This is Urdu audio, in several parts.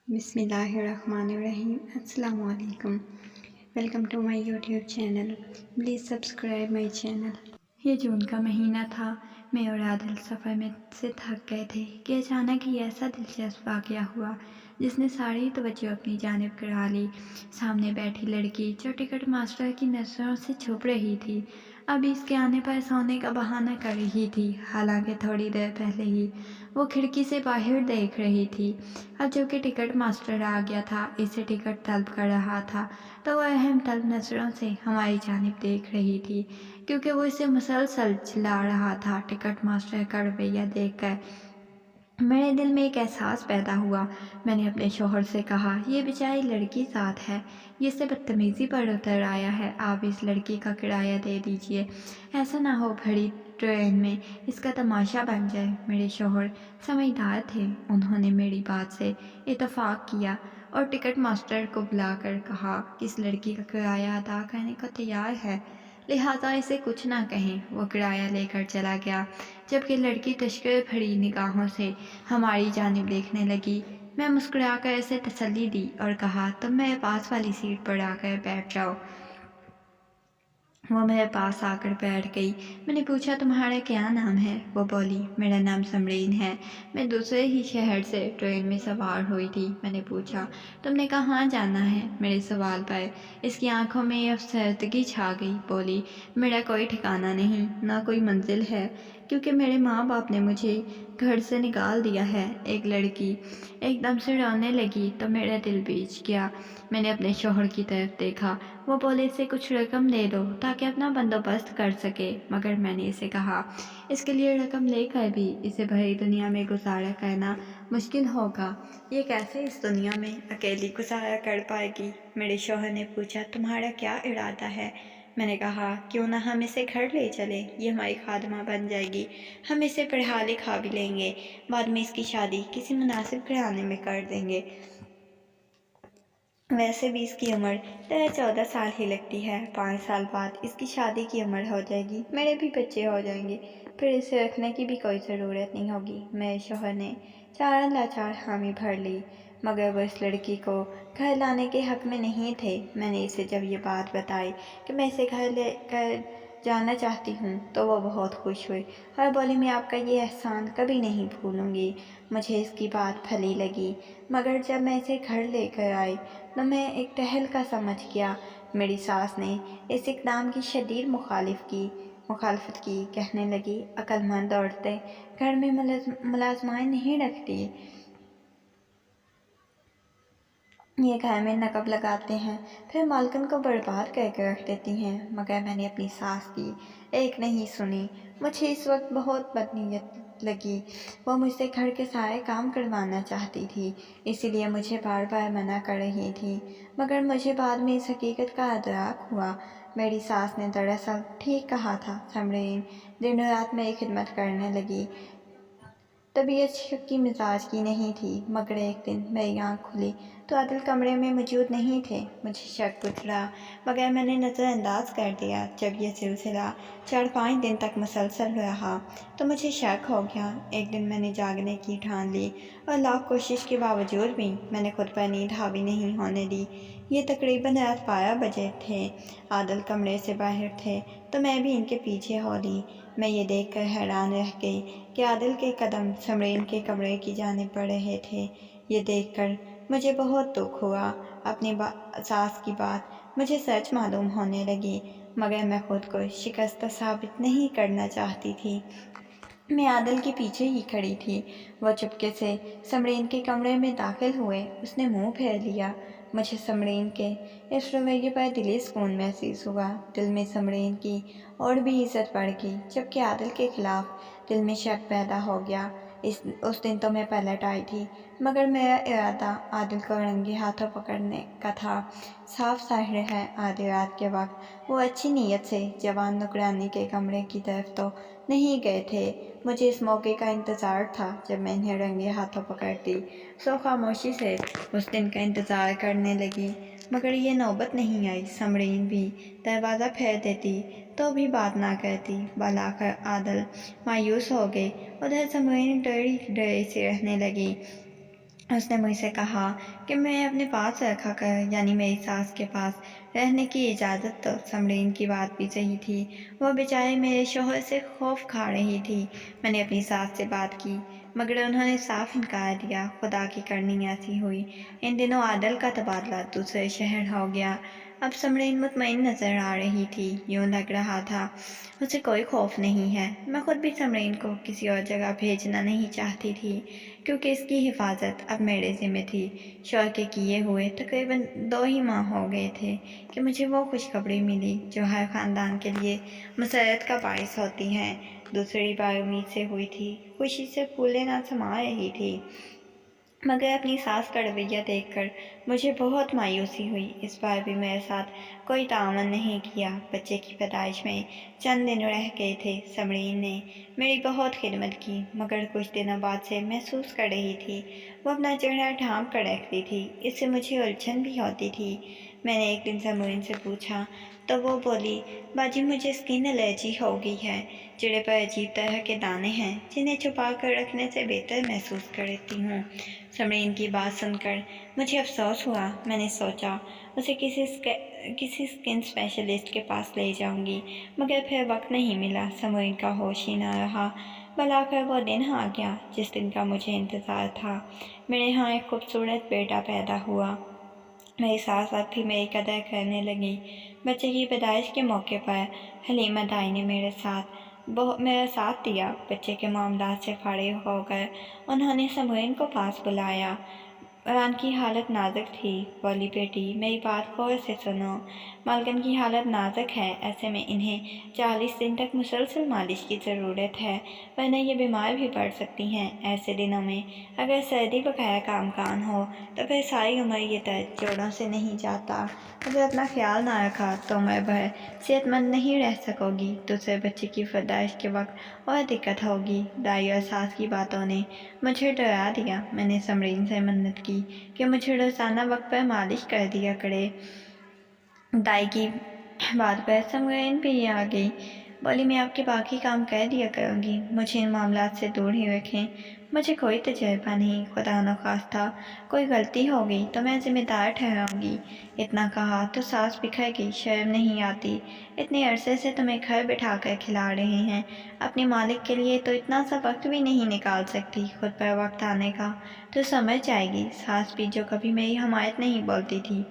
بسم اللہ الرحمن الرحیم۔ السلام علیکم۔ Welcome to my YouTube channel. Please subscribe my channel. یہ جون کا مہینہ تھا۔ میں اور عادل سفر میں سے تھک گئے تھے کہ اچانک ہی ایسا دلچسپ واقعہ ہوا جس نے ساری توجہ اپنی جانب کرا لی۔ سامنے بیٹھی لڑکی جو ٹکٹ ماسٹر کی نظروں سے چھپ رہی تھی، ابھی اس کے آنے پر سونے کا بہانہ کر رہی تھی، حالانکہ تھوڑی دیر پہلے ہی وہ کھڑکی سے باہر دیکھ رہی تھی۔ اب جب کہ ٹکٹ ماسٹر آ گیا تھا، اسے ٹکٹ طلب کر رہا تھا، تو وہ اہم طلب نظروں سے ہماری جانب دیکھ رہی تھی، کیونکہ وہ اسے مسلسل چلا رہا تھا۔ ٹکٹ ماسٹر کا رویہ دیکھ کر میرے دل میں ایک احساس پیدا ہوا۔ میں نے اپنے شوہر سے کہا، یہ بیچاری لڑکی ذات ہے، یہ سے بدتمیزی پر اتر آیا ہے، آپ اس لڑکی کا کرایہ دے دیجئے، ایسا نہ ہو بھری ٹرین میں اس کا تماشا بن جائے۔ میرے شوہر سمجھدار تھے، انہوں نے میری بات سے اتفاق کیا اور ٹکٹ ماسٹر کو بلا کر کہا کہ اس لڑکی کا کرایہ ادا کرنے کو تیار ہے، لہٰذا اسے کچھ نہ کہیں۔ وہ کرایہ لے کر چلا گیا، جبکہ لڑکی تشویش بھری نگاہوں سے ہماری جانب دیکھنے لگی۔ میں مسکرا کر اسے تسلی دی اور کہا، تم میرے پاس والی سیٹ پر آ کر بیٹھ جاؤ۔ وہ میرے پاس آ کر بیٹھ گئی۔ میں نے پوچھا، تمہارا کیا نام ہے؟ وہ بولی، میرا نام سمرین ہے، میں دوسرے ہی شہر سے ٹرین میں سوار ہوئی تھی۔ میں نے پوچھا، تم نے کہاں جانا ہے؟ میرے سوال پر اس کی آنکھوں میں افسردگی چھا گئی۔ بولی، میرا کوئی ٹھکانہ نہیں، نہ کوئی منزل ہے، کیونکہ میرے ماں باپ نے مجھے گھر سے نکال دیا ہے۔ ایک لڑکی ایک دم سے رونے لگی تو میرا دل بیچ گیا۔ میں نے اپنے شوہر کی طرف دیکھا، وہ بولے، اسے کچھ رقم دے دو تاکہ اپنا بندوبست کر سکے، مگر میں نے اسے کہا، اس کے لیے رقم لے کر بھی اسے بھری دنیا میں گزارا کرنا مشکل ہوگا، یہ کیسے اس دنیا میں اکیلی گزارا کر پائے گی؟ میرے شوہر نے پوچھا، تمہارا کیا ارادہ ہے؟ میں نے کہا، کیوں نہ ہم اسے گھر لے چلیں، یہ ہماری خادمہ بن جائے گی، ہم اسے پڑھا لکھا بھی لیں گے، بعد میں اس کی شادی کسی مناسب گھرانے میں کر دیں گے، ویسے بھی اس کی عمر 13-14 سال ہی لگتی ہے، 5 سال بعد اس کی شادی کی عمر ہو جائے گی، میرے بھی بچے ہو جائیں گے، پھر اسے رکھنے کی بھی کوئی ضرورت نہیں ہوگی۔ میرے شوہر نے چارہ لاچار حامی بھر لی، مگر وہ اس لڑکی کو گھر لانے کے حق میں نہیں تھے۔ میں نے اسے جب یہ بات بتائی کہ میں اسے گھر لے کر جانا چاہتی ہوں تو وہ بہت خوش ہوئی اور بولی، میں آپ کا یہ احسان کبھی نہیں بھولوں گی۔ مجھے اس کی بات بھلی لگی، مگر جب میں اسے گھر لے کر آئی تو میں ایک تہلکہ سمجھ گیا۔ میری ساس نے اس اقدام کی شدید مخالفت کی، کہنے لگی، عقل مند عورتیں گھر میں ملازمائیں نہیں رکھتی، یہ گھر میں نقب لگاتے ہیں، پھر مالکن کو برباد کر کے رکھ دیتی ہیں۔ مگر میں نے اپنی ساس کی ایک نہیں سنی۔ مجھے اس وقت بہت بدنیت لگی، وہ مجھ سے گھر کے سارے کام کروانا چاہتی تھی، اسی لیے مجھے بار بار منع کر رہی تھی، مگر مجھے بعد میں اس حقیقت کا ادراک ہوا۔ میری ساس نے دراصل ٹھیک کہا تھا۔ سمرین دن رات میری خدمت کرنے لگی، طبیعت شکی مزاج کی نہیں تھی، مگر ایک دن میری آنکھ کھلی تو عادل کمرے میں موجود نہیں تھے۔ مجھے شک کچھ رہا، مگر میں نے نظر انداز کر دیا۔ جب یہ سلسلہ 4-5 دن تک مسلسل رہا تو مجھے شک ہو گیا۔ ایک دن میں نے جاگنے کی ٹھان لی اور لاکھ کوشش کے باوجود بھی میں نے خود پر نیند حاوی نہیں ہونے دی۔ یہ تقریباً رات 12 بجے تھے، عادل کمرے سے باہر تھے تو میں بھی ان کے پیچھے ہو لی۔ میں یہ دیکھ کر حیران رہ گئی کہ عادل کے قدم سمرین کے کمرے کی جانب بڑھ رہے تھے۔ یہ دیکھ کر مجھے بہت دکھ ہوا۔ اپنی ساس کی بات مجھے سچ معلوم ہونے لگی، مگر میں خود کو شکستہ ثابت نہیں کرنا چاہتی تھی۔ میں عادل کے پیچھے ہی کھڑی تھی۔ وہ چپکے سے سمرین کے کمرے میں داخل ہوئے، اس نے منہ پھیر لیا۔ مجھے سمرین کے اس رویے پر دلی سکون محسوس ہوا۔ دل میں سمرین کی اور بھی عزت بڑھ گئی، جبکہ عادل کے خلاف دل میں شک پیدا ہو گیا۔ اس دن تو میں پلٹ آئی تھی، مگر میرا ارادہ عادل کو رنگے ہاتھوں پکڑنے کا تھا۔ صاف ظاہر ہے آدھی رات کے وقت وہ اچھی نیت سے جوان نوکرانی کے کمرے کی طرف تو نہیں گئے تھے۔ مجھے اس موقع کا انتظار تھا جب میں انہیں رنگے ہاتھوں پکڑتی، سو خاموشی سے اس دن کا انتظار کرنے لگی، مگر یہ نوبت نہیں آئی۔ سمرین بھی دروازہ پھیر دیتی تو بھی بات نہ کرتی۔ بالآخر عادل مایوس ہو گئے، ادھر سمرین ڈری ڈری سی رہنے لگی۔ اس نے مجھ سے کہا کہ میں اپنے پاس رکھا کر، یعنی میری ساس کے پاس رہنے کی اجازت تو سمرین کی بات بھی صحیح تھی۔ وہ بیچاری میرے شوہر سے خوف کھا رہی تھی۔ میں نے اپنی ساس سے بات کی مگر انہوں نے صاف انکار دیا۔ خدا کی کرنی ایسی ہوئی، ان دنوں عادل کا تبادلہ دوسرے شہر ہو گیا۔ اب سمرین مطمئن نظر آ رہی تھی، یوں لگ رہا تھا اسے کوئی خوف نہیں ہے۔ میں خود بھی سمرین کو کسی اور جگہ بھیجنا نہیں چاہتی تھی کیونکہ اس کی حفاظت اب میرے ذمہ تھی۔ شوہر کے کیے ہوئے تقریباً 2 ہی ماہ ہو گئے تھے کہ مجھے وہ خوشخبری ملی جو ہر خاندان کے لیے مسرت کا باعث ہوتی ہے۔ دوسری بار امید سے ہوئی تھی، خوشی سے پھولے نہ سما رہی تھی، مگر اپنی ساس کا رویہ دیکھ کر مجھے بہت مایوسی ہوئی۔ اس بار بھی میرے ساتھ کوئی تعاون نہیں کیا۔ بچے کی پیدائش میں چند دن رہ گئے تھے۔ سمرین نے میری بہت خدمت کی مگر کچھ دنوں بعد سے محسوس کر رہی تھی وہ اپنا چہرہ ڈھانپ کر رکھتی تھی۔ اس سے مجھے الجھن بھی ہوتی تھی۔ میں نے ایک دن سمرین سے پوچھا تو وہ بولی، باجی مجھے اسکن الرجی ہو گئی ہے۔ چہرے پر عجیب طرح کے دانے ہیں جنہیں چھپا کر رکھنے سے بہتر محسوس کرتی ہوں۔ سمرین کی بات سن کر مجھے افسوس ہوا۔ میں نے سوچا اسے کسی اسکن اسپیشلسٹ کے پاس لے جاؤں گی مگر پھر وقت نہیں ملا۔ سمرین کا ہوش ہی نہ رہا۔ بلاخر وہ دن آ گیا جس دن کا مجھے انتظار تھا۔ میرے ہاں ایک خوبصورت بیٹا پیدا ہوا۔ میری ساس اب بھی میری قدر کرنے لگی۔ بچے کی پیدائش کے موقع پر حلیمہ دائی نے میرا ساتھ دیا۔ بچے کے معاملات سے فارغ ہو کر انہوں نے سمرین کو پاس بلایا۔ ران کی حالت نازک تھی۔ بولی، بیٹی میری بات غور سے سنو، مالکن کی حالت نازک ہے، ایسے میں انہیں 40 دن تک مسلسل مالش کی ضرورت ہے ورنہ یہ بیمار بھی پڑ سکتی ہیں۔ ایسے دنوں میں اگر سردی بغیر کام ہو تو پھر ساری عمر یہ درد جوڑوں سے نہیں جاتا۔ اگر اپنا خیال نہ رکھا تو عمر بھر صحت مند نہیں رہ سکو گی۔ دوسرے بچے کی پیدائش کے وقت اور دقت ہوگی۔ دائی اور ساس کی باتوں نے مجھے ڈرا دیا۔ میں نے سمرین سے منت کی کہ مجھے روزانہ وقت پر مالش کر دیا کرے۔ دائی کی بات پر سمرین بھی آ گئی۔ بولی، میں آپ کے باقی کام کر دیا کروں گی، مجھے ان معاملات سے دور ہی رکھیں۔ مجھے کوئی تجربہ نہیں، خدا نخواستہ کوئی غلطی ہو گئی تو میں ذمہ دار ٹھہراؤں گی۔ اتنا کہا تو ساس بکھر گئی۔ شرم نہیں آتی؟ اتنے عرصے سے تمہیں گھر بٹھا کر کھلا رہے ہیں، اپنے مالک کے لیے تو اتنا سا وقت بھی نہیں نکال سکتی؟ خود پر وقت آنے کا تو سمجھ جائے گی۔ ساس بھی جو کبھی میری حمایت نہیں بولتی تھی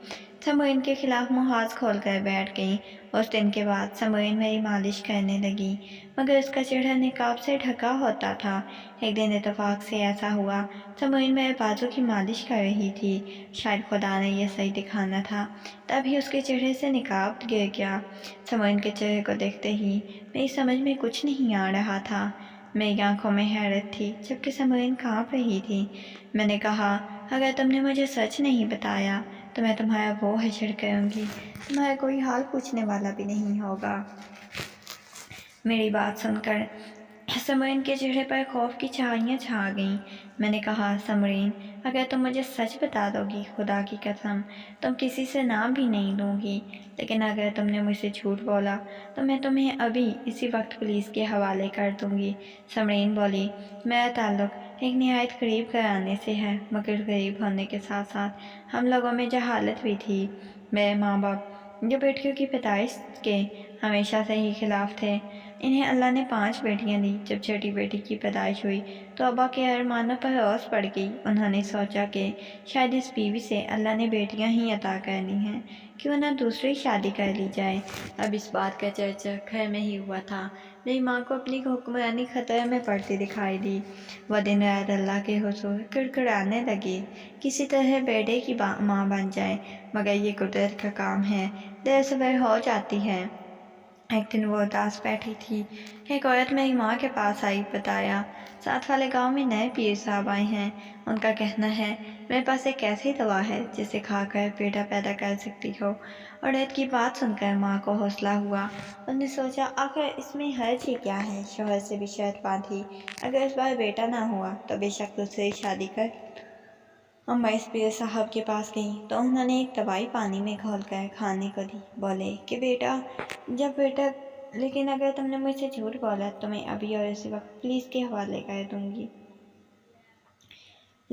سمرین کے خلاف محاذ کھول کر بیٹھ گئی۔ اس دن کے بعد سمرین میری مالش کرنے لگی مگر اس کا چہرہ نقاب سے ڈھکا ہوتا تھا۔ ایک دن اتفاق سے ایسا ہوا، سمرین میرے بازو کی مالش کر رہی تھی، شاید خدا نے یہ صحیح دکھانا تھا، تبھی اس کے چہرے سے نقاب گر گیا۔ سمرین کے چہرے کو دیکھتے ہی میری سمجھ میں کچھ نہیں آ رہا تھا۔ میری آنکھوں میں حیرت تھی جبکہ سمرین کانپ رہی تھی۔ میں نے کہا، اگر تم نے مجھے سچ نہیں بتایا تو میں تمہارا وہ حشر کروں گی، تمہارا کوئی حال پوچھنے والا بھی نہیں ہوگا۔ میری بات سن کر سمرین کے چہرے پر خوف کی چھائیاں چھا گئیں۔ میں نے کہا، سمرین اگر تم مجھے سچ بتا دو گی، خدا کی قسم تم کسی سے نام بھی نہیں لوں گی، لیکن اگر تم نے مجھ سے جھوٹ بولا تو میں تمہیں ابھی اسی وقت پولیس کے حوالے کر دوں گی۔ سمرین بولی، میرا تعلق ایک نہایت غریب گھرانے سے ہے مگر غریب ہونے کے ساتھ ساتھ ہم لوگوں میں جہالت بھی تھی۔ میرے ماں باپ جو بیٹیوں کی پیدائش کے ہمیشہ سے ہی خلاف تھے، انہیں اللہ نے 5 بیٹیاں دی۔ جب چھٹی بیٹی کی پیدائش ہوئی تو ابا کے ارمانوں پر اوس پڑ گئی۔ انہوں نے سوچا کہ شاید اس بیوی سے اللہ نے بیٹیاں ہی عطا کرنی ہیں، کیوں نہ دوسری شادی کر لی جائے۔ اب اس بات کا چرچا گھر میں ہی ہوا تھا۔ میری ماں کو اپنی حکمرانی خطرے میں پڑتی دکھائی دی۔ وہ دن رات اللہ کے حضور کڑکڑانے لگی، کسی طرح بیٹے کی ماں بن جائے، مگر یہ قدرت کا کام ہے، دیر سبر ہو جاتی ہے۔ ایک دن وہ اداس بیٹھی تھی، ایک عورت میری ماں کے پاس آئی۔ بتایا، ساتھ والے گاؤں میں نئے پیر صاحب آئے ہیں، ان کا کہنا ہے میرے پاس ایک ایسی دوا ہے جسے کھا کر بیٹا پیدا کر سکتی ہو۔ عورت کی بات سن کر ماں کو حوصلہ ہوا۔ انہوں نے سوچا، آخر اس میں حرج ہی کیا ہے؟ شوہر سے بھی شرط باندھی، اگر اس بار بیٹا نہ ہوا تو بے شک دوسری شادی کر۔ اماں اس پیر صاحب کے پاس گئیں تو انہوں نے ایک دوائی پانی میں گھول کر کھانے کو دی۔ بولے کہ لیکن اگر تم نے مجھ سے جھوٹ بولا تو میں ابھی اور اسی وقت پولیس کے حوالے کر دوں گی۔